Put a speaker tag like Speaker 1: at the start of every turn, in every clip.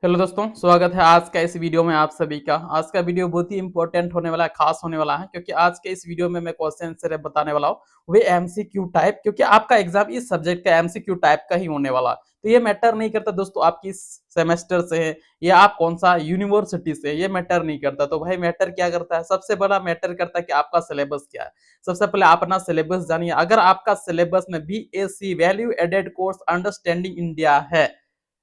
Speaker 1: Hello दोस्तों, स्वागत है आज का इस वीडियो में आप सभी का। आज का वीडियो बहुत ही इंपॉर्टेंट होने वाला है, खास होने वाला है, क्योंकि आज के इस वीडियो में मैं क्वेश्चन आंसर बताने वाला हूँ वे एमसीक्यू टाइप, क्योंकि आपका एग्जाम इस सब्जेक्ट का एमसीक्यू टाइप का ही होने वाला है। तो ये मैटर नहीं करता दोस्तों आप किस सेमेस्टर से है या आप कौन सा यूनिवर्सिटी से है, ये मैटर नहीं करता। तो भाई मैटर क्या करता है, सबसे बड़ा मैटर करता है कि आपका सिलेबस क्या है। सबसे पहले आप अपना सिलेबस जानिए। अगर आपका सिलेबस में BSc value added course understanding India है,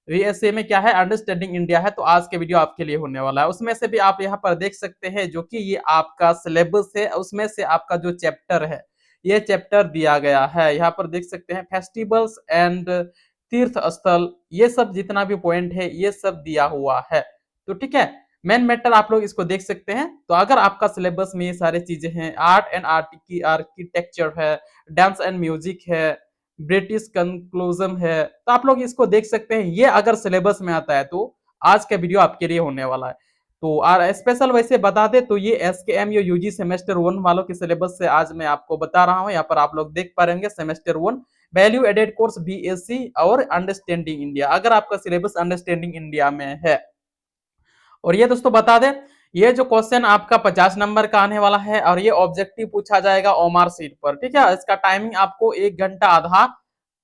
Speaker 1: वीएसए में क्या है, अंडरस्टैंडिंग इंडिया है, तो आज के वीडियो आपके लिए होने वाला है। उसमें से भी आप यहाँ पर देख सकते हैं जो कि ये आपका सिलेबस है, उसमें से आपका जो चैप्टर है ये चैप्टर दिया गया है। यहाँ पर देख सकते हैं फेस्टिवल्स एंड तीर्थ स्थल, ये सब जितना भी पॉइंट है ये सब दिया हुआ है। तो ठीक है, मेन मैटर आप लोग इसको देख सकते हैं। तो अगर आपका सिलेबस में ये सारी चीजें हैं, आर्ट एंड आर्ट की आर्किटेक्चर है, डांस एंड म्यूजिक है, ब्रिटिश कंक्लूजन है, तो आप लोग इसको देख सकते हैं। ये अगर सिलेबस में आता है तो आज का वीडियो आपके लिए होने वाला है। तो स्पेशल वैसे बता दे तो ये एसकेएम यूजी सेमेस्टर 1 वालों के सिलेबस से आज मैं आपको बता रहा हूं। यहाँ पर आप लोग देख पा रहे semester 1 value added course BSc और अंडरस्टैंडिंग इंडिया, अगर आपका सिलेबस अंडरस्टैंडिंग इंडिया में है। और ये दोस्तों बता दें, ये जो क्वेश्चन आपका 50 नंबर का आने वाला है और ये ऑब्जेक्टिव पूछा जाएगा ओमार सीट पर। ठीक है, इसका टाइमिंग आपको 1 घंटा आधा,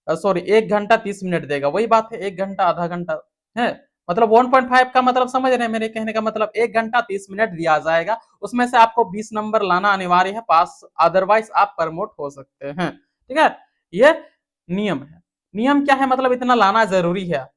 Speaker 1: सॉरी 1 घंटा 30 मिनट देगा। वही बात है, 1 घंटा आधा घंटा है, मतलब 1.5 का मतलब समझ रहे हैं मेरे कहने का मतलब। 1 घंटा 30 मिनट दिया जाएगा, उसमें से आपको 20 नंबर लाना अनिवार्य है पास, अदरवाइज आप प्रमोट हो सकते हैं। ठीक है, ये नियम है। नियम क्या है, मतलब इतना लाना जरूरी है।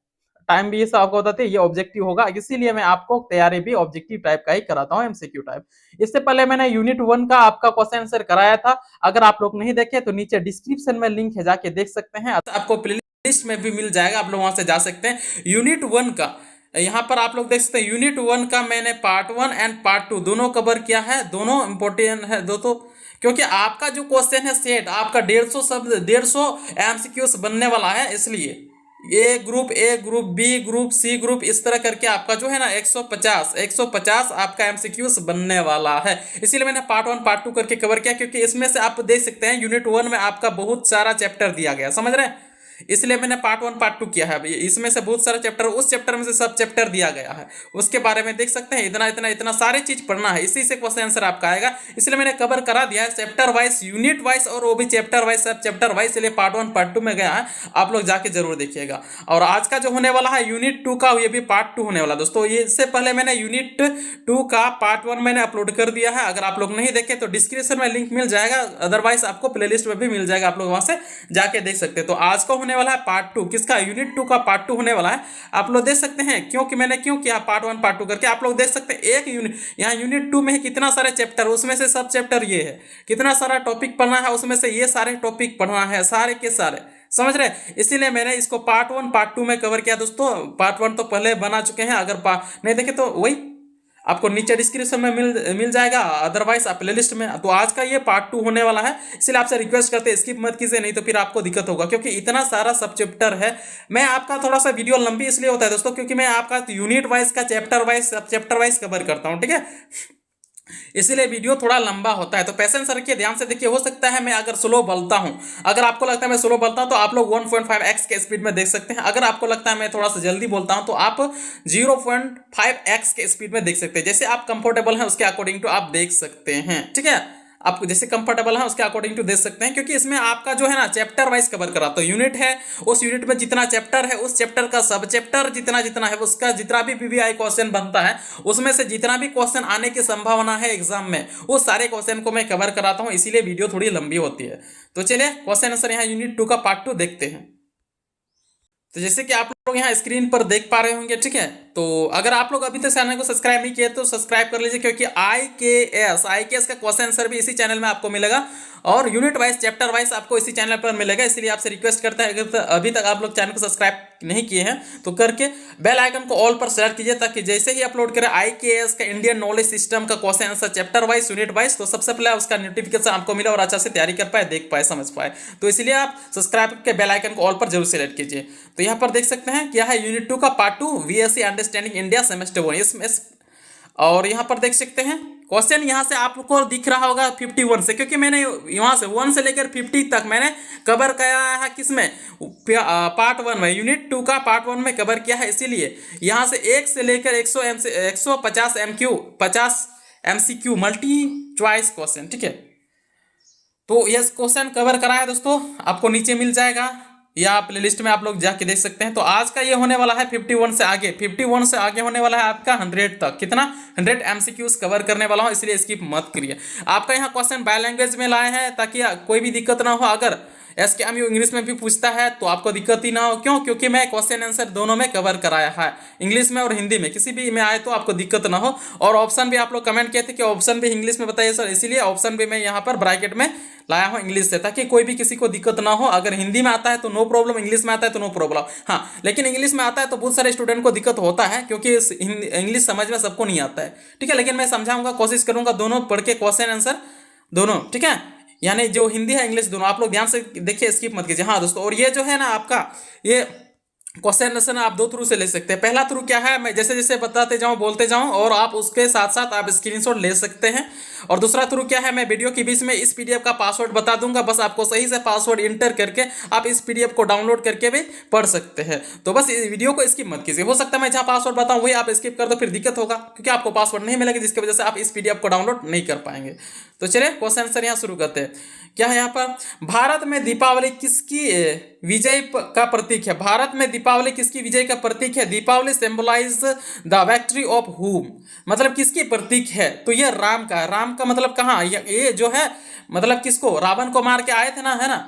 Speaker 1: टाइम भी ये सब आपको बताते हैं, ये ऑब्जेक्टिव होगा, इसीलिए मैं आपको तैयारी भी ऑब्जेक्टिव टाइप का ही कराता हूँ, एमसीक्यू टाइप। इससे पहले मैंने यूनिट 1 का आपका क्वेश्चन आंसर कराया था। अगर आप लोग नहीं देखे तो नीचे डिस्क्रिप्शन में लिंक है, जाके देख सकते हैं। आपको प्लेलिस्ट में भी मिल जाएगा, आप लोग वहां से जा सकते हैं। यूनिट 1 का यहाँ पर आप लोग देख सकते हैं, यूनिट 1 का मैंने पार्ट 1 एंड पार्ट 2 दोनों कवर किया है। दोनों इंपॉर्टेंट है दोस्तों, क्योंकि आपका जो क्वेश्चन है सेट आपका 150 शब्द 150 एमसीक्यूज बनने वाला है। इसलिए A group B group C group इस तरह करके आपका जो है ना 150 आपका एमसीक्यूज बनने वाला है। इसीलिए मैंने पार्ट 1 पार्ट 2 करके कवर किया, क्योंकि इसमें से आप देख सकते हैं यूनिट 1 में आपका बहुत सारा चैप्टर दिया गया, समझ रहे हैं। इसलिए मैंने पार्ट 1 पार्ट 2 किया है। इसमें से बहुत सारा चैप्टर, उस चैप्टर में से सब चैप्टर दिया गया है, उसके बारे में देख सकते हैं। इतना इतना इतना सारे चीज पढ़ना है, इसी से क्वेश्चन आंसर आपका आएगा। इसलिए मैंने कवर करा दिया है चैप्टर वाइज, यूनिट वाइज, और वो भी चैप्टर वाइज, सब चैप्टर वाइज। इसलिए पार्ट 1 पार्ट 2 में गया है, आप लोग जाके जरूर देखिएगा। और आज का जो होने वाला है यूनिट 2 का, ये भी पार्ट 2 होने वाला दोस्तों। ये इससे पहले मैंने यूनिट 2 का पार्ट 1 मैंने अपलोड कर दिया है। अगर आप लोग नहीं देखे तो डिस्क्रिप्शन में लिंक मिल जाएगा, अदरवाइज आपको प्लेलिस्ट में भी मिल जाएगा, आप लोग वहां से जाके देख सकते हैं। तो आज का होने वाला है पार्ट 2, किसका, यूनिट 2 का पार्ट 2 होने वाला है। आप लोग देख सकते हैं क्योंकि मैंने क्यों किया पार्ट 1 पार्ट 2 करके। आप लोग देख सकते हैं एक यूनिट, यहाँ यूनिट 2 में है कितना सारे चैप्टर, उसमें से सब चैप्टर ये है। कितना सारा टॉपिक पढ़ना है, उसमें से ये सारे टॉपिक पढ़ना है, सारे के सारे, समझ रहे। इसीलिए मैंने इसको पार्ट 1 पार्ट 2 में कवर किया दोस्तों। पार्ट 1 तो पहले बना चुके हैं, अगर नहीं देखे तो वही आपको नीचे डिस्क्रिप्शन में मिल जाएगा, अदरवाइज आप प्लेलिस्ट में। तो आज का ये पार्ट 2 होने वाला है, इसलिए आपसे रिक्वेस्ट करते हैं स्किप मत कीजिए, नहीं तो फिर आपको दिक्कत होगा, क्योंकि इतना सारा सब चैप्टर है। मैं आपका थोड़ा सा वीडियो लंबी इसलिए होता है दोस्तों, क्योंकि मैं आपका यूनिट वाइज का चैप्टर वाइज सब चैप्टर वाइज कवर करता हूँ, ठीक है। इसीलिए वीडियो थोड़ा लंबा होता है। तो पेशेंस रखिए, ध्यान से देखिए। हो सकता है मैं अगर स्लो बोलता हूं, अगर आपको लगता है मैं स्लो बोलता हूं तो आप लोग 1.5x के स्पीड में देख सकते हैं। अगर आपको लगता है मैं थोड़ा सा जल्दी बोलता हूं तो आप 0.5x के स्पीड में देख सकते हैं। जैसे आप कंफर्टेबल हैं उसके अकॉर्डिंग टू आप देख सकते हैं, ठीक है। आपको जैसे कंफर्टेबल है उसके अकॉर्डिंग टू देख सकते हैं, क्योंकि इसमें आपका जो है ना चैप्टर वाइज कवर करा। तो यूनिट है, उस यूनिट में जितना चैप्टर है उस चैप्टर का सब चैप्टर जितना जितना है उसका जितना भी पीवीआई क्वेश्चन बनता है, उसमें से जितना भी क्वेश्चन आने की संभावना है एग्जाम में, वो सारे क्वेश्चन को मैं कवर कराता हूं। इसीलिए वीडियो थोड़ी लंबी होती है। तो चलिए क्वेश्चन आंसर यहाँ यूनिट 2 का पार्ट 2 देखते हैं। तो जैसे कि आप लोग यहाँ स्क्रीन पर देख पा रहे होंगे, ठीक है। तो अगर आप लोग अभी तक चैनल को सब्सक्राइब नहीं किए तो सब्सक्राइब कर लीजिए, क्योंकि आईकेएस का क्वेश्चन आंसर भी इसी चैनल में आपको मिलेगा, और यूनिट वाइज चैप्टर वाइज आपको इसी चैनल पर मिलेगा। इसलिए आपसे रिक्वेस्ट करता है, अगर अभी तक आप लोग चैनल को सब्सक्राइब नहीं किए हैं तो करके बेल आइकन को ऑल पर सेलेक्ट कीजिए, ताकि जैसे ही अपलोड करें आईकेएस का इंडियन नॉलेज सिस्टम का question answer chapter wise unit wise, तो सबसे पहले उसका नोटिफिकेशन आपको मिले और अच्छा से तैयारी कर पाए, देख पाए, समझ पाए। तो इसलिए आप सब्सक्राइब करके बेल आइकन को ऑल पर जरूर सेलेक्ट कीजिए। तो यहाँ पर देख सकते हैं क्या है यूनिट 2 का part 2 VSC understanding India semester 1। इसमें और यहाँ पर देख सकते हैं क्वेश्चन यहाँ से आपको दिख रहा होगा 51 से, क्योंकि मैंने यहाँ से 1 से लेकर 50 तक मैंने कवर किया है किसमें, पार्ट 1 में, यूनिट 2 का पार्ट 1 में कवर किया है, इसीलिए यहाँ से 1 से लेकर 150 MQ 50 MCQ multi choice question, ठीक है। तो यह क्वेश्चन कवर करा है दोस्तों, आपको नीचे मिल जाएगा या प्लेलिस्ट में आप लोग जाके देख सकते हैं। तो आज का ये होने वाला है 51 से आगे, 51 से आगे होने वाला है आपका 100 तक, कितना 100 MCQs कवर करने वाला हूं, इसलिए स्किप मत करिए। आपका यहाँ क्वेश्चन बाय लैंग्वेज में लाए हैं ताकि कोई भी दिक्कत ना हो। अगर SKMU इंग्लिश में भी पूछता है तो आपको दिक्कत ही ना हो, क्यों, क्योंकि मैं क्वेश्चन आंसर दोनों में कवर कराया है, इंग्लिश में और हिंदी में, किसी भी में आए तो आपको दिक्कत ना हो। और ऑप्शन भी आप लोग कमेंट किए थे कि ऑप्शन भी इंग्लिश में बताइए सर, इसीलिए ऑप्शन भी मैं यहाँ पर ब्रैकेट में लाया हूँ इंग्लिश से, ताकि कोई भी किसी को दिक्कत ना हो। अगर हिंदी में आता है तो नो प्रॉब्लम, इंग्लिश में आता है तो नो प्रॉब्लम। हाँ, लेकिन इंग्लिश में आता है तो बहुत सारे स्टूडेंट को दिक्कत होता है, क्योंकि इंग्लिश समझ में सबको नहीं आता है, ठीक है। लेकिन मैं समझाऊंगा, कोशिश करूंगा दोनों पढ़ के क्वेश्चन आंसर दोनों, ठीक है, यानी जो हिंदी है इंग्लिश दोनों, आप लोग ध्यान से देखिए, स्किप मत कीजिए। हाँ दोस्तों, और ये जो है ना आपका ये क्वेश्चन आंसर आप दो थ्रू से ले सकते हैं। पहला थ्रू क्या है, मैं जैसे जैसे बताते जाऊं बोलते जाऊं, और आप उसके साथ साथ आप स्क्रीनशॉट ले सकते हैं। और दूसरा थ्रू क्या है, मैं वीडियो के बीच में इस PDF का पासवर्ड बता दूंगा, बस आपको सही से पासवर्ड इंटर करके आप इस PDF को डाउनलोड करके भी पढ़ सकते हैं। तो बस इस वीडियो को स्किप मत कीजिए, हो सकता है मैं जहां पासवर्ड बताऊं वही आप स्किप कर दो, फिर दिक्कत होगा, क्योंकि आपको पासवर्ड नहीं मिलेगा, जिसकी वजह से आप इस PDF को डाउनलोड नहीं कर पाएंगे। तो चलिए क्वेश्चन आंसर यहाँ शुरू करते हैं। क्या है यहाँ पर, भारत में दीपावली किसकी विजय का प्रतीक है? भारत में दीपावली किसकी विजय का प्रतीक है? Deepawali symbolize the victory of whom, मतलब किसकी प्रतीक है? तो ये राम का, राम का मतलब कहाँ, ये जो है मतलब किसको, रावण को मार के आए थे ना, है ना,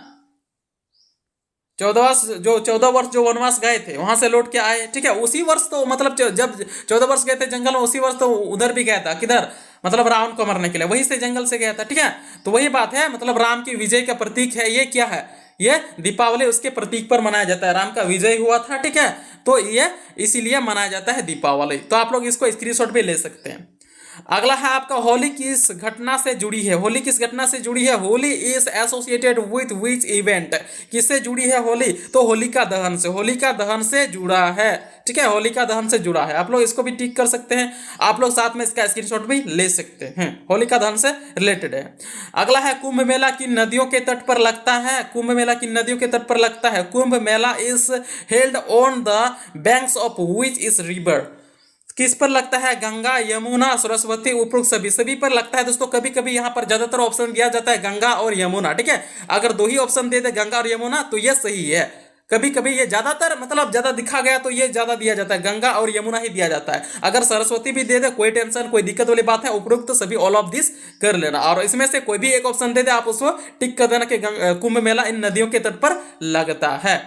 Speaker 1: 14 वर्ष जो वनवास गए थे वहां से लौट के आए, ठीक है। उसी वर्ष तो मतलब जब 14 वर्ष गए थे जंगल में, उसी वर्ष तो उधर भी गया था, किधर, मतलब रावण को मारने के लिए, वहीं से जंगल से गया था, ठीक है। तो वही बात है, मतलब राम की विजय का प्रतीक है ये, क्या है, ये दीपावली उसके प्रतीक पर मनाया जाता है, राम का विजय हुआ था, ठीक है, तो ये इसीलिए मनाया जाता है दीपावली। तो आप लोग इसको स्क्रीनशॉट भी ले सकते हैं। अगला है आपका, होली किस घटना से जुड़ी है? होली किस घटना से जुड़ी है? Holi is associated with which event, किससे जुड़ी है होली? तो होलिका दहन से, होलिका दहन से जुड़ा है, ठीक है, होलिका दहन से जुड़ा है। आप लोग इसको भी टिक कर सकते हैं, आप लोग साथ में इसका स्क्रीनशॉट भी ले सकते हैं, होलिका दहन से रिलेटेड है। अगला है, कुंभ मेला किन नदियों के तट पर लगता है? कुंभ मेला किन नदियों के तट पर लगता है? Kumbh Mela is held on the banks of which is river, किस पर लगता है? गंगा, यमुना, सरस्वती, उपरोक्त सभी पर लगता है दोस्तों। कभी कभी यहाँ पर ज्यादातर ऑप्शन दिया जाता है गंगा और यमुना, ठीक है। अगर दो ही ऑप्शन दे दे गंगा और यमुना तो ये सही है। कभी कभी ये ज्यादातर मतलब ज्यादा दिखा गया तो ये ज्यादा दिया जाता है, गंगा और यमुना ही दिया जाता है। अगर सरस्वती भी दे दे कोई टेंशन, कोई दिक्कत वाली बात है, उपरोक्त तो सभी ऑल ऑफ दिस कर लेना, और इसमें से कोई भी एक ऑप्शन दे दे आप उसको टिक कर देना कि कुंभ मेला इन नदियों के तट पर लगता है।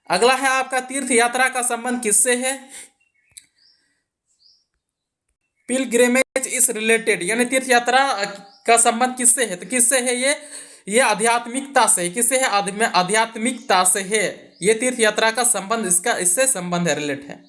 Speaker 1: अगला है आपका, तीर्थ यात्रा का संबंध किससे है? पिलग्रिमेज इज रिलेटेड, यानी तीर्थ यात्रा का संबंध किससे है? तो किससे है ये आध्यात्मिकता से, किससे है? आध्यात्मिकता से है ये तीर्थ यात्रा का संबंध, इसका इससे संबंध है, रिलेट है।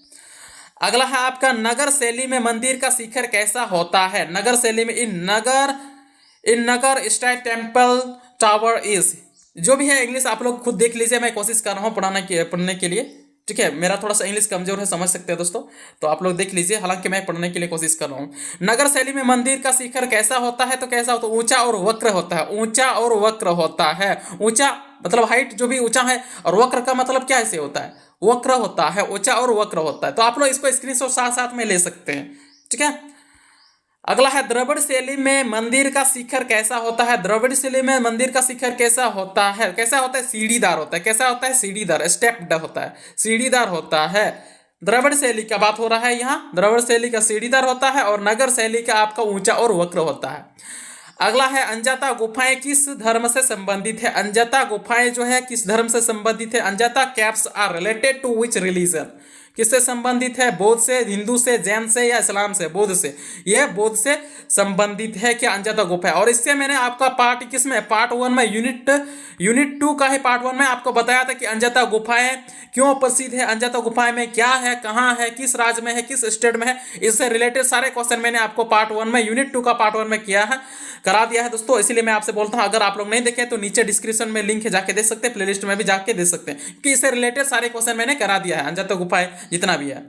Speaker 1: अगला है आपका, नगर शैली में मंदिर का शिखर कैसा होता है? नगर शैली में, इन नगर स्टाइल टेम्पल टावर इज, जो भी है इंग्लिश आप लोग खुद देख लीजिए, मैं कोशिश कर रहा हूँ पढ़ने के लिए, ठीक है। मेरा थोड़ा सा इंग्लिश कमजोर है, समझ सकते हैं दोस्तों, तो आप लोग देख लीजिए, हालांकि मैं पढ़ने के लिए कोशिश कर रहा हूँ। नगर शैली में मंदिर का शिखर कैसा होता है? तो कैसा होता है? ऊंचा और वक्र होता है, ऊंचा और वक्र होता है। ऊंचा मतलब हाइट जो भी ऊंचा है, और वक्र का मतलब क्या ऐसे होता है? वक्र होता है, ऊंचा और वक्र होता है। तो आप लोग इसको स्क्रीनशॉट साथ साथ में ले सकते हैं, ठीक है। अगला है, द्रविड़ शैली में मंदिर का शिखर कैसा होता है? द्रविड़ शैली में मंदिर का शिखर कैसा होता है? कैसा होता है? सीढ़ीदार होता है। कैसा होता है? सीढ़ीदार, स्टेप्ड होता है, सीढ़ीदार होता है। द्रविड़ शैली का बात हो रहा है यहाँ, द्रविड़ शैली का सीढ़ीदार होता है, और नगर शैली का आपका ऊंचा और वक्र होता है। अगला है, अंजता गुफाएं किस धर्म से संबंधित है? अंजता गुफाएं जो है किस धर्म से संबंधित है? अंजता caves are related to which religion, किससे संबंधित है? बौद्ध से, हिंदू से, जैन से या इस्लाम से? बौद्ध से, यह बौद्ध से संबंधित है क्या अंजता गुफा है। और इससे मैंने आपका पार्ट किसमें, पार्ट 1 में, यूनिट 2 का ही पार्ट 1 में आपको बताया था कि अंजता गुफाएं क्यों प्रसिद्ध है, अंजता गुफाएं में क्या है, कहाँ है, किस राज्य में है, किस स्टेट में है, इससे रिलेटेड सारे क्वेश्चन मैंने आपको पार्ट 1 में, यूनिट 2 का पार्ट 1 में करा दिया है दोस्तों। इसलिए मैं आपसे बोलता हूं, अगर आप लोग नहीं देखे तो नीचे डिस्क्रिप्शन में लिंक है, जाके देख सकते हैं, प्लेलिस्ट में भी जाके देख सकते हैं, कि इससे रिलेटेड सारे क्वेश्चन मैंने करा दिया है, अंजता गुफाएं जितना भी है,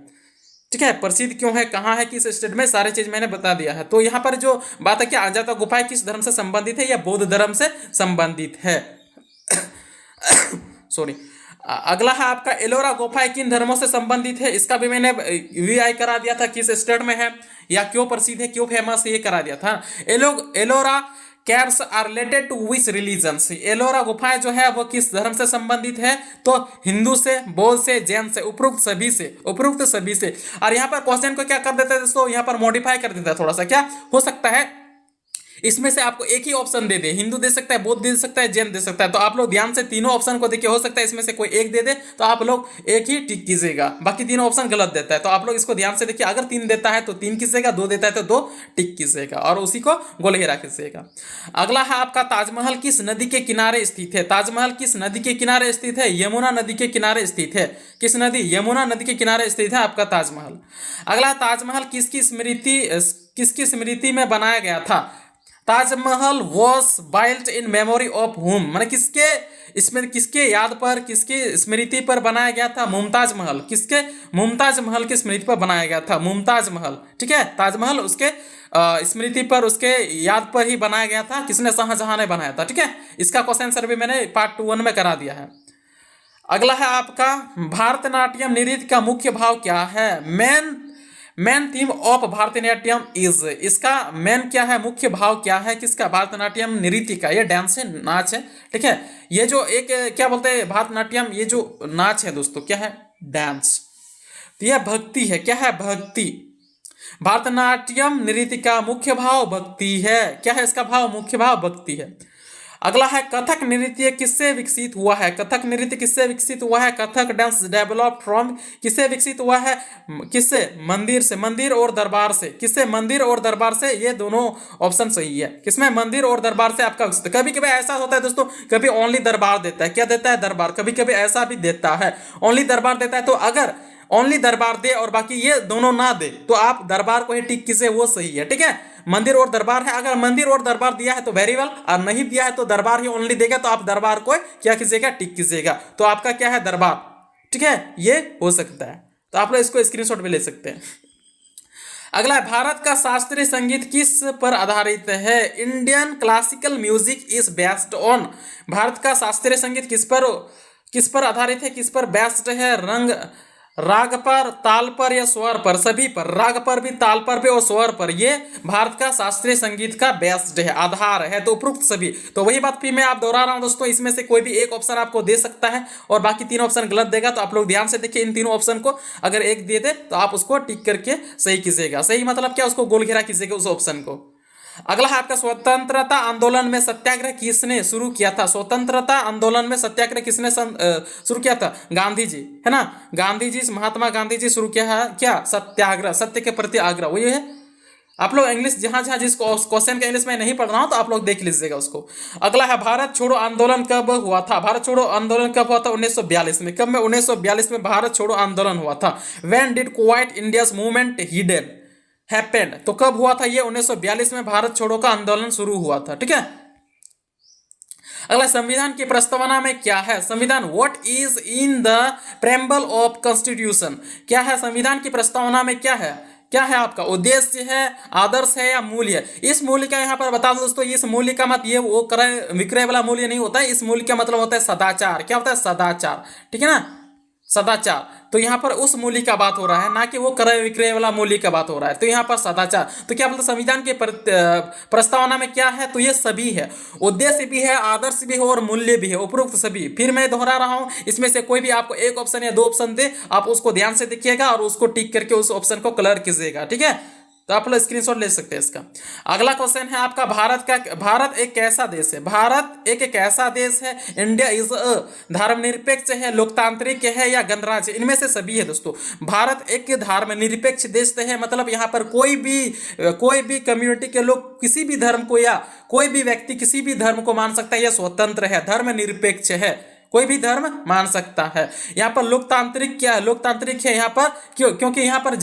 Speaker 1: ठीक है, प्रसिद्ध क्यों है, कहाँ है, किस स्टेट में, सारी चीज मैंने बता दिया है। तो यहाँ पर जो बात है कि अजंता गुफाएं किस धर्म से संबंधित है, या बौद्ध धर्म से संबंधित है। सॉरी। अगला है आपका एलोरा गुफाएं किन धर्मों से संबंधित है, इसका भी मैंने वीआई करा दिया था, किस स्टेट में है या क्यों प्रसिद्ध है, क्यों फेमस है, ये करा दिया था। Ellora caves are related to which religions, Ellora गुफाएं जो है वो किस धर्म से संबंधित है, तो हिंदू से, बौद्ध से, जैन से, उपरोक्त सभी से, उपरोक्त सभी से। और यहाँ पर क्वेश्चन को क्या कर देते हैं दोस्तों, यहाँ पर मॉडिफाई कर देता है थोड़ा सा, क्या हो सकता है इसमें से आपको एक ही ऑप्शन दे दे, हिंदू दे सकता है, बौद्ध दे सकता है, जैन दे सकता है। तो आप लोग ध्यान से तीनों ऑप्शन को देखिए, हो सकता है इसमें से कोई एक दे दे तो आप लोग एक ही टिक कीजिएगा, बाकी तीनों ऑप्शन गलत देता है। तो आप लोग इसको ध्यान से देखिए, अगर 3 देता है तो 3 कीजिएगा, 2 देता है तो 2 टिक कीजिएगा, और उसी को गोल घेरा कीजिएगा। अगला है आपका ताजमहल किस नदी के किनारे स्थित है, ताजमहल किस नदी के किनारे स्थित है, यमुना नदी के किनारे स्थित है। किस नदी, यमुना नदी के किनारे स्थित है आपका ताजमहल। अगला, ताजमहल किसकी स्मृति में बनाया गया था, Taj Mahal was built in memory of हुम, मैंने किसके, इसमें किसके याद पर, किसकी स्मृति पर बनाया गया था, मुमताज महल, किसके, मुमताज महल की स्मृति पर बनाया गया था, मुमताज महल। ठीक है, ताजमहल उसके स्मृति पर, उसके याद पर ही बनाया गया था, किसने, शाहजहां ने बनाया था। ठीक है, इसका क्वेश्चन आंसर भी मैंने पार्ट 1 में करा दिया है। अगला है आपका भारतनाट्यम नृत्य का मुख्य भाव क्या है, main theme of Bharatanatyam is, इसका मेन क्या है, मुख्य भाव क्या है, किसका, भारतनाट्यम नृत्य का, ये डांस है, नाच है। ठीक है, ये जो एक क्या बोलते हैं भारतनाट्यम, ये जो नाच है दोस्तों क्या है, डांस। तो यह भक्ति है, क्या है, भक्ति। भारतनाट्यम नृत्य का मुख्य भाव भक्ति है, क्या है इसका भाव, मुख्य भाव भक्ति है। अगला है कथक नृत्य किससे विकसित हुआ है, कथक नृत्य किससे विकसित हुआ है, कथक डांस डेवलप फ्रॉम, किससे विकसित हुआ है, किससे, मंदिर से, मंदिर और दरबार से, किससे, मंदिर और दरबार से, ये दोनों ऑप्शन सही है। किसमें, मंदिर और दरबार से आपका विकसित। कभी कभी ऐसा होता है दोस्तों, कभी ओनली दरबार देता है, क्या देता है, दरबार, कभी कभी ऐसा भी देता है ओनली दरबार देता है। तो अगर ओनली दरबार दे और बाकी ये दोनों ना दे तो आप दरबार को ही टिक कीजिए, वो सही है। ठीक है, मंदिर और दरबार है, अगर मंदिर और दरबार दिया है तो वेरी वेल, और नहीं दिया है तो दरबार ही ओनली देगा, तो आप दरबार को क्या कीजिएगा, टिक कीजिएगा। तो आपका क्या है, दरबार। ठीक है, ये हो सकता है, तो आप लोग इसको स्क्रीनशॉट भी ले सकते हैं। अगला है भारत का शास्त्रीय संगीत किस पर आधारित है, Indian classical music is based on, Bharat का शास्त्रीय संगीत किस पर आधारित है, किस पर बेस्ड है, राग पर, ताल पर या स्वर पर, सभी पर, राग पर भी, ताल पर भी और स्वर पर, ये भारत का शास्त्रीय संगीत का बेस्ड है, आधार है। तो उपरोक्त सभी, तो वही बात फिर मैं आप दोहरा रहा हूं दोस्तों, इसमें से कोई भी एक ऑप्शन आपको दे सकता है और बाकी 3 ऑप्शन गलत देगा। तो आप लोग ध्यान से देखिए, इन तीनों ऑप्शन को अगर एक दे दे तो आप उसको टिक करके सही कीजिएगा। सही मतलब क्या, उसको गोल घेरा कीजिएगा उस ऑप्शन को। अगला है आपका स्वतंत्रता आंदोलन में सत्याग्रह किसने शुरू किया था, स्वतंत्रता आंदोलन में सत्याग्रह किसने शुरू किया था, गांधी जी, है ना, गांधी जी, महात्मा गांधी जी शुरू किया है क्या, सत्याग्रह, सत्य के प्रति आग्रह, वही है। आप लोग इंग्लिश जहां जहां जिस क्वेश्चन का इंग्लिश में नहीं पढ़ रहा हूं तो आप लोग देख लीजिएगा उसको। अगला है भारत छोड़ो आंदोलन कब हुआ था, भारत छोड़ो आंदोलन कब हुआ था, 1942 में। कब में, 1942 में भारत छोड़ो आंदोलन हुआ था। When did quite India's movement hidden happened, तो कब हुआ था ये, 1942 में भारत छोड़ो का आंदोलन शुरू हुआ था। ठीक है, अगला संविधान की प्रस्तावना में क्या है, संविधान, what is in the preamble of constitution, क्या है संविधान की प्रस्तावना में, क्या है, क्या है आपका उद्देश्य है, आदर्श है या मूल्य। इस मूल्य का यहाँ पर बता दो दोस्तों, इस मूल्य का मत ये वो क्रय विक्रय वाला मूल्य नहीं होता है, इस मूल्य का मतलब होता है सदाचार। क्या होता है, सदाचार। ठीक है ना, सदाचार। तो यहाँ पर उस मूल्य का बात हो रहा है, ना कि वो क्रय विक्रय वाला मूल्य का बात हो रहा है। तो यहाँ पर सदाचार, तो क्या बोलते संविधान के प्रस्तावना में क्या है, तो ये सभी है, उद्देश्य भी है, आदर्श भी है और मूल्य भी है, उपरोक्त सभी। फिर मैं दोहरा रहा हूं, इसमें से कोई भी आपको एक ऑप्शन या 2 ऑप्शन दे, आप उसको ध्यान से देखिएगा और उसको टिक करके उस ऑप्शन को कलर कीजिएगा। ठीक है, तो आप लोग स्क्रीनशॉट ले सकते हैं इसका। अगला क्वेश्चन है आपका, भारत एक कैसा देश है, भारत एक ऐसा देश है, इंडिया इज अ धर्मनिरपेक्ष है, लोकतांत्रिक है या गणराज्य, इनमें से सभी है दोस्तों। भारत एक धर्मनिरपेक्ष देश है, मतलब यहाँ पर कोई भी कम्युनिटी के लोग किसी भी धर्म को या कोई भी व्यक्ति किसी भी धर्म को मान सकता है, यह स्वतंत्र है, धर्मनिरपेक्ष है, कोई भी धर्म मान सकता है। यहाँ पर लोकतांत्रिक क्या है, लोकतांत्रिक है यहाँ पर क्योंकि यहाँ पर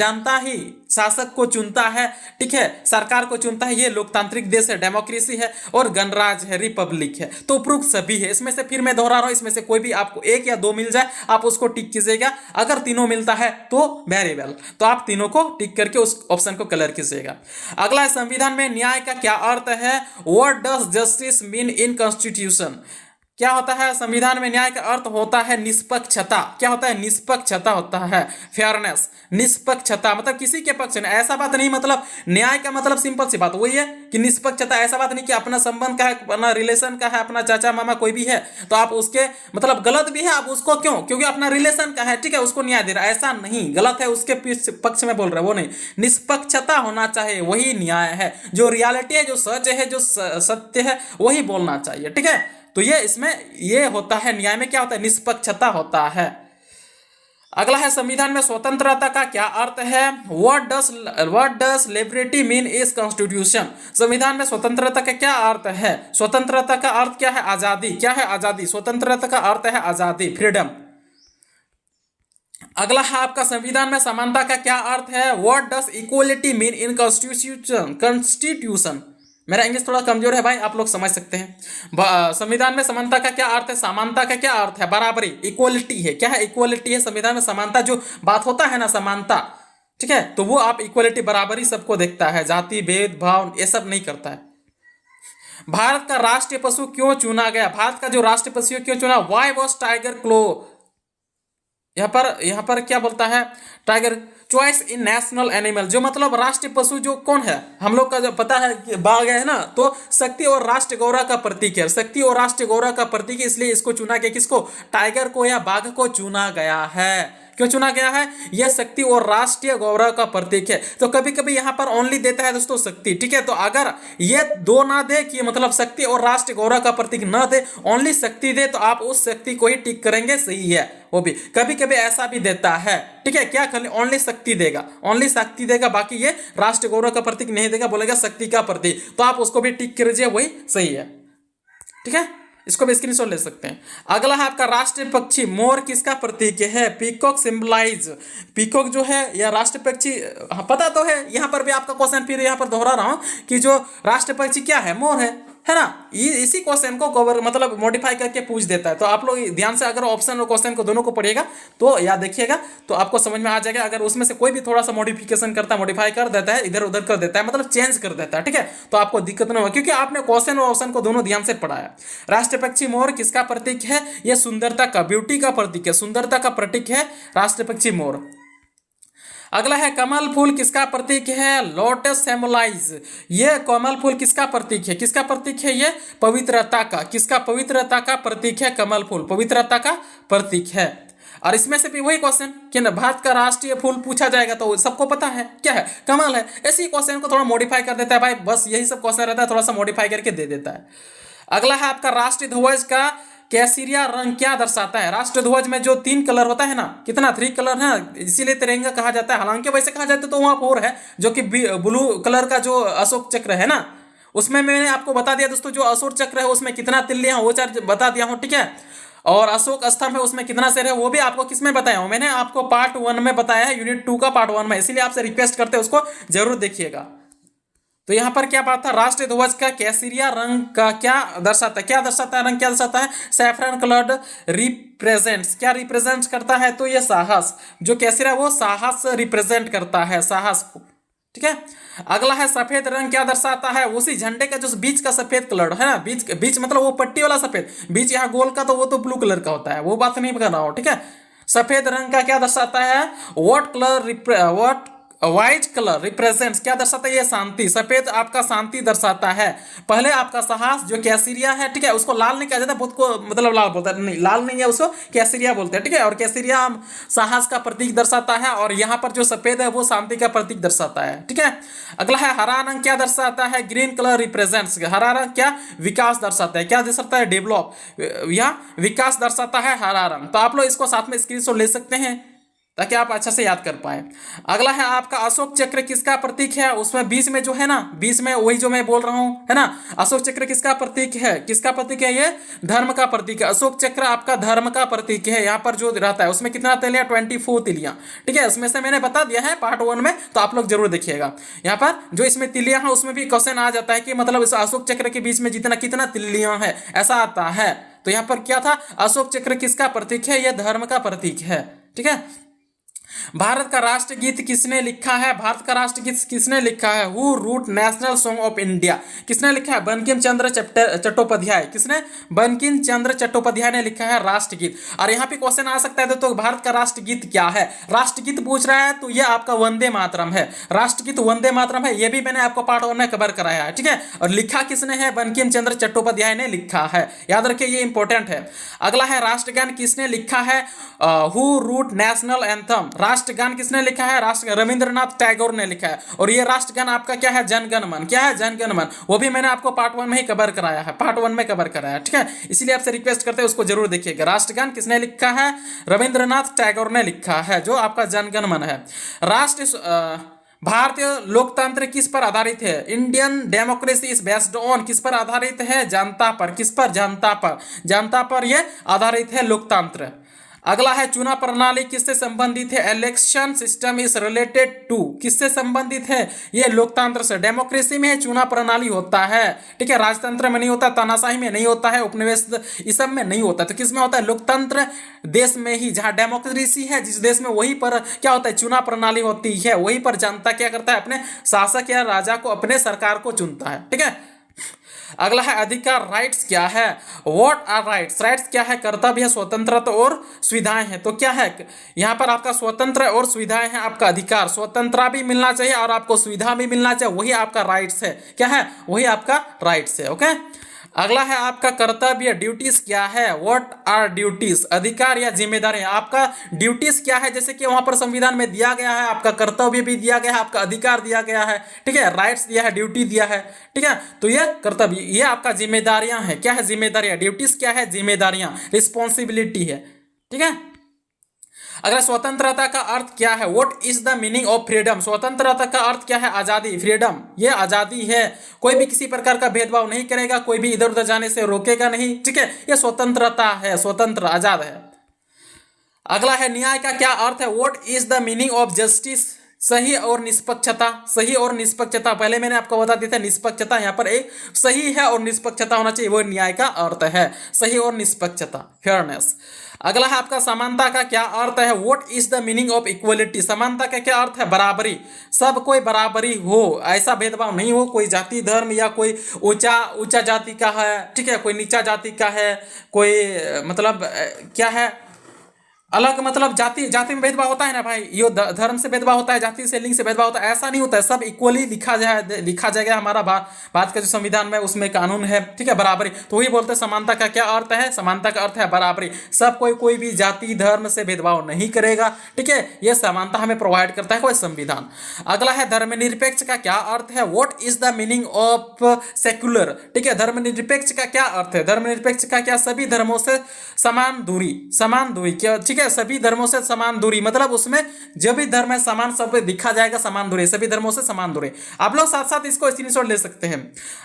Speaker 1: शासक को चुनता है, ठीक है, सरकार को चुनता है, ये लोकतांत्रिक देश है, डेमोक्रेसी है, और गणराज्य है, रिपब्लिक है। तो उपरोक्त सभी है, इसमें से फिर मैं दोहरा रहा हूं, इसमें से कोई भी आपको एक या दो मिल जाए आप उसको टिक कीजिएगा। अगर तीनों मिलता है तो वेरी वेल, तो आप तीनों को टिक करके उस ऑप्शन को कलर कीजिएगा। अगला है, संविधान में न्याय का क्या अर्थ है? What does justice mean in constitution? क्या होता है संविधान में? न्याय का अर्थ होता है निष्पक्षता। क्या होता है? निष्पक्षता होता है, फेयरनेस, निष्पक्षता, मतलब किसी के पक्ष में, ऐसा बात नहीं, मतलब न्याय का मतलब सिंपल सी बात वही है कि निष्पक्षता, ऐसा बात नहीं कि अपना संबंध का है, अपना रिलेशन का है, अपना चाचा मामा कोई भी है तो आप उसके मतलब गलत भी है, आप उसको क्यों, क्योंकि अपना रिलेशन का है, ठीक है, उसको न्याय दे रहा है, ऐसा नहीं, गलत है उसके पक्ष में बोल रहे वो नहीं, निष्पक्षता होना चाहिए, वही न्याय है, जो रियलिटी है, जो सच है, जो सत्य है वही बोलना चाहिए, ठीक है। तो ये इसमें ये होता है, न्याय में क्या होता है? निष्पक्षता होता है। अगला है, संविधान में स्वतंत्रता का क्या अर्थ है? व्हाट डज लिबर्टी मीन इस कॉन्स्टिट्यूशन? संविधान में स्वतंत्रता का क्या अर्थ है? स्वतंत्रता का अर्थ क्या है? आजादी। क्या है? आजादी। स्वतंत्रता का अर्थ है आजादी, फ्रीडम। अगला है आपका, संविधान में समानता का क्या अर्थ है? What does equality mean in constitution? मेरा इंग्लिश थोड़ा कमजोर है भाई, आप लोग समझ सकते हैं। संविधान में समानता का क्या अर्थ है? समानता का क्या अर्थ है? बराबरी, इक्वलिटी है। क्या है? इक्वलिटी है। संविधान में समानता जो बात होता है ना, समानता, ठीक है, तो वो आप इक्वलिटी, बराबरी सबको देखता है, जाति भेदभाव ये सब नहीं करता है। भारत का राष्ट्रीय पशु क्यों चुना गया? भारत का जो राष्ट्रीय पशु क्यों चुना? वाई वॉज टाइगर क्लो? यहाँ पर क्या बोलता है? Tiger choice in national animal, जो मतलब राष्ट्रीय पशु जो कौन है, हम लोग का जो पता है कि बाघ है ना, तो शक्ति और राष्ट्र गौरव का प्रतीक है, शक्ति और राष्ट्र गौरव का प्रतीक है, इसलिए इसको चुना गया। किसको? टाइगर को या बाघ को चुना गया है। क्यों चुना गया है? यह शक्ति और राष्ट्रीय गौरव का प्रतीक है। तो कभी कभी यहाँ पर ओनली देता है दोस्तों शक्ति, ठीक है, तो अगर ये दो ना दे कि मतलब शक्ति और राष्ट्रीय गौरव का प्रतीक ना दे, ओनली शक्ति दे, तो आप उस शक्ति को ही टिक करेंगे, सही है। वो भी कभी कभी ऐसा भी देता है, ठीक है, क्या खाली ओनली शक्ति देगा, ओनली शक्ति देगा, बाकी ये राष्ट्रीय गौरव का प्रतीक नहीं देगा, बोलेगा शक्ति का प्रतीक, तो आप उसको भी टिक कीजिए, वही सही है, ठीक है, इसको भी स्क्रीनशॉट ले सकते हैं। अगला है आपका, राष्ट्रीय पक्षी मोर किसका प्रतीक है? पीकॉक सिंबलाइज, पीकॉक जो है यह राष्ट्रीय पक्षी, पता तो है, यहां पर भी आपका क्वेश्चन फिर यहां पर दोहरा रहा हूं कि जो राष्ट्रीय पक्षी क्या है? मोर है ना। इसी क्वेश्चन को कवर मतलब मॉडिफाई करके पूछ देता है, तो आप लोग ध्यान से अगर ऑप्शन और क्वेश्चन को दोनों को पढ़िएगा तो या देखिएगा तो आपको समझ में आ जाएगा। अगर उसमें से कोई भी थोड़ा सा मॉडिफिकेशन करता है, मॉडिफाई कर देता है, इधर उधर कर देता है, मतलब चेंज कर देता है, ठीक है, तो आपको दिक्कत नहीं होगा, क्योंकि आपने क्वेश्चन और ऑप्शन को दोनों ध्यान से पढ़ा है। राष्ट्रीय पक्षी मोर किसका प्रतीक है? यह सुंदरता का, ब्यूटी का प्रतीक है, सुंदरता का प्रतीक है राष्ट्रीय पक्षी मोर। अगला है, कमल फूल किसका प्रतीक है? लोटस सिंबलाइज, ये कमल फूल किसका प्रतीक है? किसका प्रतीक है? ये पवित्रता का, किसका? पवित्रता का प्रतीक है कमल फूल, पवित्रता का प्रतीक है। और इसमें से भी वही क्वेश्चन कि ना भारत का राष्ट्रीय फूल पूछा जाएगा तो सबको पता है क्या है? कमल है। ऐसे ही क्वेश्चन को थोड़ा मॉडिफाई कर देता है भाई, बस यही सब क्वेश्चन रहता है, थोड़ा सा मॉडिफाई करके दे देता है। अगला है आपका, राष्ट्रीय ध्वज का केसरिया रंग क्या दर्शाता है? राष्ट्र ध्वज में जो 3 कलर होता है ना, कितना 3 कलर है, इसीलिए तिरंगा कहा जाता है। हालांकि वैसे कहा जाता तो वहां 4 है, जो कि ब्लू कलर का जो अशोक चक्र है ना, उसमें मैंने आपको बता दिया दोस्तों, जो अशोक चक्र है उसमें कितना तिल्ले हैं वो 4 बता दिया हूं, ठीक है, और अशोक स्तंभ है उसमें कितना शेर है वो भी आपको किसमें बताया हूं, मैंने आपको पार्ट 1 में बताया है, यूनिट 2 का पार्ट 1 में, इसीलिए आपसे रिक्वेस्ट करते हैं उसको जरूर देखिएगा। तो यहां पर क्या बात था? राष्ट्रीय ध्वज का केसरिया रंग का क्या दर्शाता है? क्या दर्शाता है? रंग क्या दर्शाता है? सैफरन कलर्ड रिप्रेजेंट्स, क्या रिप्रेजेंट करता है? तो ये साहस, जो केसरिया वो साहस रिप्रेजेंट करता है, साहस को, ठीक है। अगला है, सफेद रंग क्या दर्शाता है? उसी झंडे का जो बीच का सफेद कलर है ना, बीच मतलब वो पट्टी वाला सफेद, बीच यहाँ गोल का तो वो तो ब्लू कलर का होता है, वो बात नहीं कर रहा हूं, ठीक है। सफेद रंग का क्या दर्शाता है? व्हाट व्हाइट कलर रिप्रेजेंट्स, क्या दर्शाता है? ये शांति, सफेद आपका शांति दर्शाता है। पहले आपका साहस जो केसरिया है, ठीक है, उसको लाल नहीं कहा जाता, बहुत को मतलब लाल बोलता है, नहीं लाल नहीं है, उसको केसरिया बोलते हैं, ठीक है, और केसरिया साहस का प्रतीक दर्शाता है, और यहाँ पर जो सफेद है वो शांति का प्रतीक दर्शाता है, ठीक है। अगला है, हरा रंग क्या दर्शाता है? ग्रीन कलर रिप्रेजेंट्स, हरा रंग क्या? विकास दर्शाता है, क्या दर्शाता है? डेवलप, या विकास दर्शाता है हरा रंग। तो आप लोग इसको साथ में स्क्रीनशॉट ले सकते हैं ताकि आप अच्छा से याद कर पाए। अगला है आपका अशोक चक्र किसका प्रतीक है, उसमें बीच में जो है ना, बीच में वही जो मैं बोल रहा हूं है ना, अशोक चक्र किसका प्रतीक है, किसका प्रतीक है, ये धर्म का प्रतीक है। अशोक चक्र आपका धर्म का प्रतीक है। यहाँ पर जो रहता है उसमें कितना तिलियां, 24 तिलियां, ठीक है। इसमें से मैंने बता दिया है पार्ट 1 में, तो आप लोग जरूर देखिएगा। यहाँ पर जो इसमें तिलियां हैं उसमें भी क्वेश्चन आ जाता है कि मतलब इस अशोक चक्र के बीच में जितना कितना तिलियां है, ऐसा आता है। तो यहाँ पर क्या था, अशोक चक्र किसका प्रतीक है, यह धर्म का प्रतीक है, ठीक है। भारत का राष्ट्रगीत किसने लिखा है, भारत का राष्ट्रगीत किसने लिखा है, who wrote national song of India, किसने लिखा है, बंकिम चंद्र चट्टोपाध्याय, किसने, बंकिम चंद्र चट्टोपाध्याय ने लिखा है राष्ट्रगीत। और यहाँ पे क्वेश्चन आ सकता है तो भारत का राष्ट्रगीत क्या है, राष्ट्रगीत पूछ रहा है, तो यह आपका वंदे मातरम है, राष्ट्रगीत वंदे मातरम है। यह भी मैंने आपको पार्ट 1 में कवर कराया है, ठीक है। और लिखा किसने है, बंकिम चंद्र चट्टोपाध्याय ने लिखा है, याद रखिए ये इंपॉर्टेंट है। अगला है राष्ट्रगान किसने लिखा है, हु रूट नेशनल एंथम, राष्ट्रगान किसने लिखा है, राष्ट्र रविंद्रनाथ टैगोर ने लिखा है। और ये राष्ट्रगान आपका क्या है, जनगण मन, क्या है, जनगण मन। वो भी मैंने आपको पार्ट 1 में ही कवर कराया है, पार्ट 1 में कवर कराया है, ठीक है। इसलिए आपसे रिक्वेस्ट करते हैं उसको जरूर देखिएगा। राष्ट्रगान किसने लिखा है, रविंद्रनाथ टैगोर ने लिखा है, जो आपका जनगण मन है। भारतीय लोकतंत्र किस पर आधारित है, Indian democracy is based on, किस पर आधारित है, जनता पर, किस पर, जनता पर, जनता पर यह आधारित है लोकतंत्र। अगला है चुनाव प्रणाली किससे संबंधित है, election system is related to, किससे संबंधित है, ये लोकतंत्र से। डेमोक्रेसी में चुनाव प्रणाली होता है, ठीक है, राजतंत्र में नहीं होता, तानाशाही में नहीं होता है, उपनिवेश इस सब में नहीं होता। तो किस में होता है, लोकतंत्र देश में ही, जहां डेमोक्रेसी है जिस देश में, वहीं पर क्या होता है, चुनाव प्रणाली होती है, वहीं पर जनता क्या करता है, अपने शासक या राजा को, अपने सरकार को चुनता है, ठीक है। अगला है अधिकार, राइट्स क्या है, व्हाट आर राइट्स, राइट्स क्या है, कर्तव्य, स्वतंत्रता और सुविधाएं हैं। तो क्या है यहाँ पर आपका स्वतंत्र और सुविधाएं हैं, आपका अधिकार, स्वतंत्रता भी मिलना चाहिए और आपको सुविधा भी मिलना चाहिए, वही आपका राइट्स है, क्या है, वही आपका राइट्स है, ओके। अगला है आपका कर्तव्य, ड्यूटीज क्या है, व्हाट आर ड्यूटीज, अधिकार या जिम्मेदारी, आपका ड्यूटीज क्या है, जैसे कि वहां पर संविधान में दिया गया है, आपका कर्तव्य भी दिया गया है, आपका अधिकार दिया गया है, ठीक है, राइट्स दिया है, ड्यूटी दिया है, ठीक है। तो ये कर्तव्य, ये आपका जिम्मेदारियां हैं, क्या है, जिम्मेदारियां, ड्यूटीज क्या है, जिम्मेदारियां, रिस्पॉन्सिबिलिटी है, ठीक है। अगर स्वतंत्रता का अर्थ क्या है, what is the meaning of freedom, स्वतंत्रता का अर्थ क्या है, आजादी, फ्रीडम, ये आजादी है, कोई भी किसी प्रकार का भेदभाव नहीं करेगा, कोई भी इधर उधर जाने से रोकेगा नहीं, ठीक है, ये स्वतंत्रता है, स्वतंत्र आजाद है। अगला है न्याय का क्या अर्थ है, what is the meaning of justice, सही और निष्पक्षता, सही और निष्पक्षता, पहले मैंने आपको बता दिया था निष्पक्षता, यहाँ पर एक सही है और निष्पक्षता होना चाहिए, वो न्याय का अर्थ है, सही और निष्पक्षता, फेयरनेस। अगला है आपका समानता का क्या अर्थ है, what is the meaning of equality, समानता का क्या अर्थ है, बराबरी, सब कोई बराबरी हो, ऐसा भेदभाव नहीं हो, कोई जाति धर्म या कोई ऊंचा जाति का है, ठीक है, कोई नीचा जाति का है, कोई मतलब क्या है, अलग मतलब जाति में भेदभाव होता है ना भाई, ये धर्म से भेदभाव होता है, जाति से, लिंग से भेदभाव होता है, ऐसा नहीं होता है, सब इक्वली लिखा जाएगा। हमारा भारत का जो संविधान में उसमें कानून है, ठीक है, बराबरी। तो वही बोलते हैं समानता का क्या अर्थ है, समानता का अर्थ है बराबरी, सब कोई भी जाति धर्म से भेदभाव नहीं करेगा, ठीक है, यह समानता हमें प्रोवाइड करता है कोई संविधान। अगला है धर्मनिरपेक्ष का क्या अर्थ है, what is the meaning of secular, ठीक है, धर्मनिरपेक्ष का क्या अर्थ है, धर्मनिरपेक्ष का क्या, सभी धर्मों से समान दूरी क्या, ठीक है, सभी धर्मों से समान दूरी, मतलब उसमें जो भी धर्म है समान, सब दिखा जाएगा समान दूरी, सभी धर्मों से समान दूरी। आप लोग साथ साथ इसको स्क्रीनशॉट ले सकते हैं।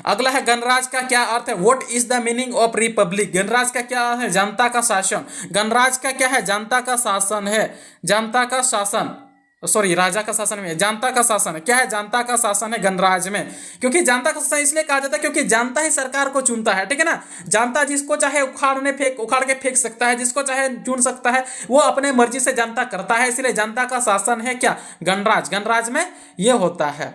Speaker 1: अगला है गणराज्य का क्या अर्थ है, what is the meaning of Republic, गणराज्य का क्या है, जनता का शासन, गणराज्य का क्या है, जनता का शासन है, जनता का शासन, सॉरी राजा का शासन में, जनता का शासन है, क्या है, जनता का शासन है गणराज्य में, क्योंकि जनता का शासन इसलिए कहा जाता है क्योंकि जनता ही सरकार को चुनता है, ठीक है ना। जनता जिसको चाहे उखाड़ के फेंक सकता है, जिसको चाहे चुन सकता है, वो अपने मर्जी से जनता करता है, इसलिए जनता का शासन है क्या, गणराज्य में ये होता है।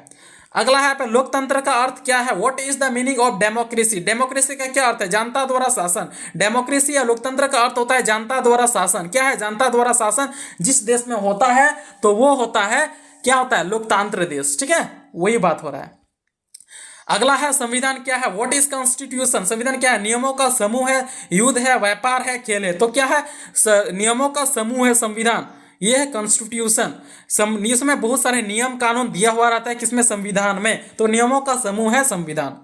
Speaker 1: अगला है पे लोकतंत्र का अर्थ क्या है, what is the meaning of democracy, democracy का क्या अर्थ है, जनता द्वारा शासन, डेमोक्रेसी या लोकतंत्र का अर्थ होता है जनता द्वारा शासन, क्या है, जनता द्वारा शासन जिस देश में होता है तो वो होता है, क्या होता है, लोकतंत्र देश, ठीक है, वही बात हो रहा है। अगला है संविधान क्या है, व्हाट इज कॉन्स्टिट्यूशन, संविधान क्या है, नियमों का समूह है, युद्ध है, व्यापार है, खेल है। तो क्या है, नियमों का समूह है संविधान, ये है कॉन्स्टिट्यूशन। इसमें बहुत सारे नियम कानून दिया हुआ रहता है किसमें, संविधान में, तो नियमों का समूह है संविधान।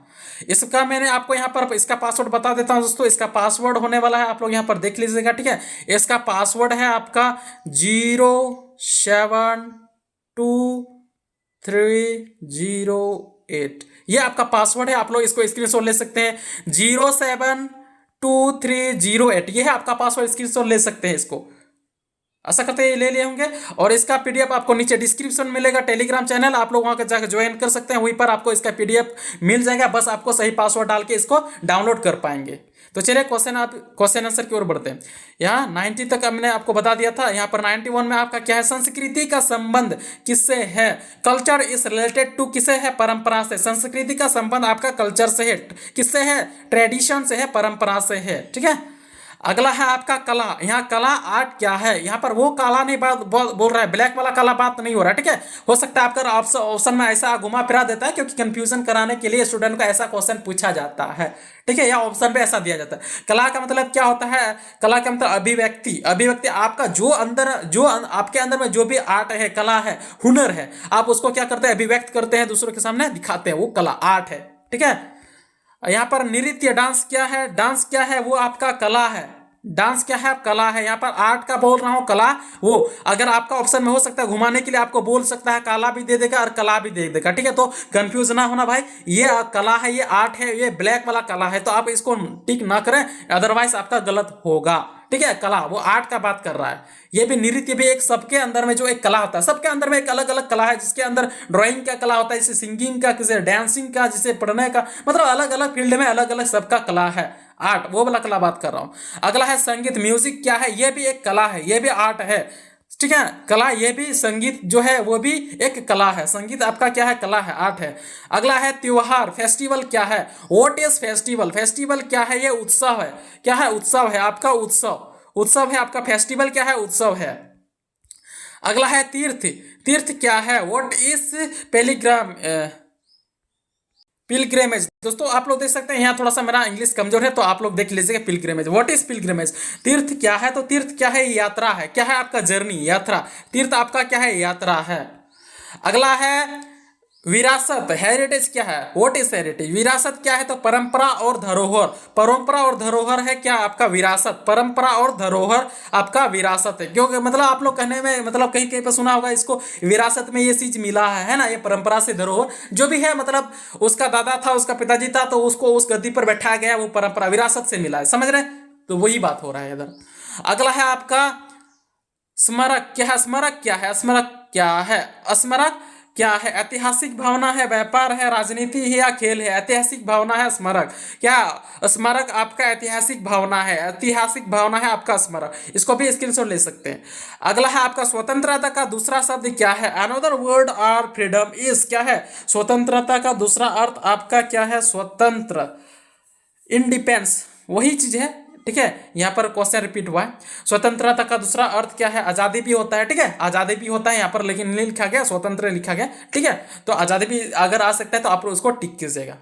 Speaker 1: इसका मैंने आपको यहाँ पर इसका पासवर्ड बता देता हूँ दोस्तों, इसका पासवर्ड होने वाला है, आप लोग यहाँ पर देख लीजिएगा, ठीक है। इसका पासवर्ड है आपका 0 072308 ये आपका पासवर्ड है। आप लोग इसको स्क्रीनशॉट ले सकते हैं। 072308 ये है आपका पासवर्ड, स्क्रीनशॉट ले सकते हैं इसको। आशा करते हैं ये ले लिए होंगे। और इसका पीडीएफ आपको नीचे डिस्क्रिप्शन में मिलेगा, टेलीग्राम चैनल, आप लोग वहां जाकर ज्वाइन कर सकते हैं, वहीं पर आपको इसका पीडीएफ मिल जाएगा। बस आपको सही पासवर्ड डाल के इसको डाउनलोड कर पाएंगे। तो चलिए क्वेश्चन आंसर की ओर बढ़ते हैं। यहाँ 90 तक हमने आपको बता दिया था। यहाँ पर 91 में आपका क्या है, संस्कृति का संबंध किससे है? कल्चर इज रिलेटेड टू, किसे है? परंपरा से। संस्कृति का संबंध आपका कल्चर से है। किससे है? ट्रेडिशन से है, परंपरा से है। ठीक है। अगला है आपका कला। यहाँ कला आर्ट क्या है? यहाँ पर वो काला नहीं बात बोल रहा है, ब्लैक वाला काला बात नहीं हो रहा है। ठीक है। हो सकता है आपका ऑप्शन में ऐसा घुमा फिरा देता है, क्योंकि कंफ्यूजन कराने के लिए स्टूडेंट को ऐसा क्वेश्चन पूछा जाता है। ठीक है, या ऑप्शन पे ऐसा दिया जाता है। कला का मतलब क्या होता है? कला का मतलब अभिव्यक्ति। अभिव्यक्ति आपका जो आपके अंदर में जो भी आर्ट है, कला है, हुनर है, आप उसको क्या करते हैं? अभिव्यक्त करते हैं, दूसरों के सामने दिखाते हैं, वो कला आर्ट है। ठीक है। यहाँ पर नृत्य, डांस क्या है? डांस क्या है? वो आपका कला है। डांस क्या है? कला है। यहाँ पर आर्ट का बोल रहा हूं, कला। वो अगर आपका ऑप्शन में हो सकता है घुमाने के लिए आपको बोल सकता है, काला भी दे देगा और कला भी दे देगा। ठीक है, तो कंफ्यूज ना होना भाई, ये कला है, ये आर्ट है, ये ब्लैक वाला कला है, तो आप इसको टिक ना करें, अदरवाइज आपका गलत होगा। ठीक है। कला वो आर्ट का बात कर रहा है। ये भी नृत्य भी एक सबके अंदर में जो एक कला होता है, सबके अंदर में एक अलग अलग कला है, जिसके अंदर ड्राइंग का कला होता है, जैसे सिंगिंग का, किसी डांसिंग का, जिसे पढ़ने का, मतलब अलग अलग फील्ड में अलग अलग सबका कला है। आर्ट वो वाला कला बात कर रहा हूं। अगला है संगीत, म्यूजिक क्या है? ये भी एक कला है, ये भी आर्ट है। ठीक है, कला, ये भी संगीत जो है वो भी एक कला है। संगीत आपका क्या है? कला है, आर्ट है। अगला है त्योहार, फेस्टिवल क्या है? What is festival? फेस्टिवल क्या है? ये उत्सव है। क्या है? उत्सव है आपका, उत्सव। उत्सव है आपका, फेस्टिवल क्या है? उत्सव है। अगला है तीर्थ। तीर्थ क्या है? What is pilgrimage. दोस्तों आप लोग देख सकते हैं, यहाँ थोड़ा सा मेरा इंग्लिश कमजोर है, तो आप लोग देख लीजिएगा। Pilgrimage, what is pilgrimage? तीर्थ क्या है? तो तीर्थ क्या है? यात्रा है। क्या है आपका? जर्नी, यात्रा। तीर्थ आपका क्या है? यात्रा है। अगला है विरासत, हेरिटेज क्या है? What is heritage? विरासत क्या है? तो परंपरा और धरोहर। परंपरा और धरोहर है क्या आपका? विरासत। परंपरा और धरोहर आपका विरासत है। क्योंकि मतलब आप लोग कहने में मतलब कहीं कहीं पर सुना होगा इसको, विरासत में ये चीज मिला है ना, ये परंपरा से धरोहर जो भी है, मतलब उसका दादा था, उसका पिताजी था, तो उसको उस गद्दी पर बैठाया गया, वो परंपरा विरासत से मिला है। समझ रहे? तो वही बात हो रहा है इधर। अगला है आपका स्मारक। क्या है? स्मारक क्या है? स्मारक क्या है? स्मारक क्या है? ऐतिहासिक भावना है, व्यापार है, राजनीति है या खेल है? ऐतिहासिक भावना है स्मारक। क्या स्मारक आपका ऐतिहासिक भावना है? ऐतिहासिक भावना है आपका स्मारक। इसको भी स्क्रीनशॉट ले सकते हैं। अगला है आपका स्वतंत्रता का दूसरा शब्द क्या है? Another word are freedom is. क्या है? स्वतंत्रता का दूसरा अर्थ आपका क्या है? स्वतंत्र, इंडिपेंडेंस, वही चीज है। ठीक है, यहाँ पर क्वेश्चन रिपीट हुआ है। स्वतंत्रता का दूसरा अर्थ क्या है? आजादी भी होता है। ठीक है, आजादी भी होता है यहाँ पर, लेकिन नहीं लिखा गया, स्वतंत्र लिखा गया। ठीक है, तो आजादी भी अगर आ सकता है तो आप उसको टिक कीजिएगा।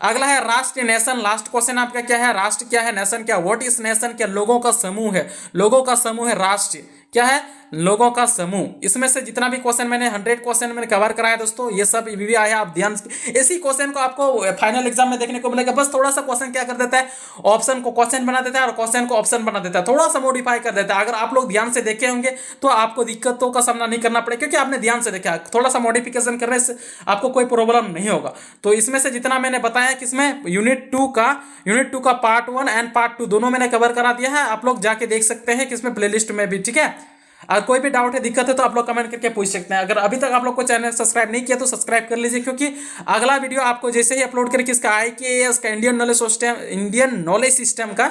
Speaker 1: अगला है राष्ट्र, नेशन। लास्ट क्वेश्चन आपका क्या है? राष्ट्र क्या है? नेशन क्या? What is nation? क्या लोगों का समूह है? लोगों का समूह है राष्ट्र। क्या है? लोगों का समूह। इसमें से जितना भी क्वेश्चन मैंने 100 क्वेश्चन मैंने कवर कराया दोस्तों, ये सब भी आया। आप ध्यान से इसी क्वेश्चन को आपको फाइनल एग्जाम में देखने को मिलेगा। बस थोड़ा सा क्वेश्चन क्या कर देता है, ऑप्शन को क्वेश्चन बना देता है और क्वेश्चन को ऑप्शन बना देता है, थोड़ा सा मॉडिफाई कर देता है। अगर आप लोग ध्यान से देखे होंगे तो आपको दिक्कतों का सामना नहीं करना पड़ेगा, क्योंकि आपने ध्यान से देखा। थोड़ा सा मॉडिफिकेशन करने से आपको कोई प्रॉब्लम नहीं होगा। तो इसमें से जितना मैंने बताया कि इसमें यूनिट 2 का पार्ट 1 एंड पार्ट 2 दोनों मैंने कवर करा दिया है। आप लोग जाके देख सकते हैं कि इसमें प्लेलिस्ट में भी। ठीक है, अगर कोई भी डाउट है, दिक्कत है, तो आप लोग कमेंट करके पूछ सकते हैं। अगर अभी तक आप लोग को चैनल सब्सक्राइब नहीं किया तो सब्सक्राइब कर लीजिए, क्योंकि अगला वीडियो आपको जैसे ही अपलोड करें किसका, IKAS का, इंडियन नॉलेज सिस्टम का,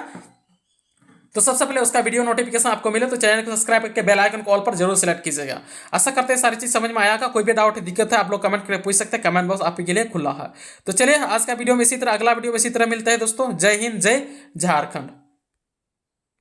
Speaker 1: तो सबसे पहले उसका वीडियो नोटिफिकेशन आपको मिले तो चैनल को सब्सक्राइब करके बेल आइकन कॉल पर जरूर सेलेक्ट कीजिएगा। आशा करते हैं सारी चीज समझ में आया। कोई भी डाउट है, दिक्कत है, आप लोग कमेंट करके पूछ सकते हैं। कमेंट बॉक्स आपके लिए खुला है। तो चलिए आज का वीडियो में इसी तरह, अगला वीडियो में इसी तरह मिलता है दोस्तों। जय हिंद, जय झारखंड।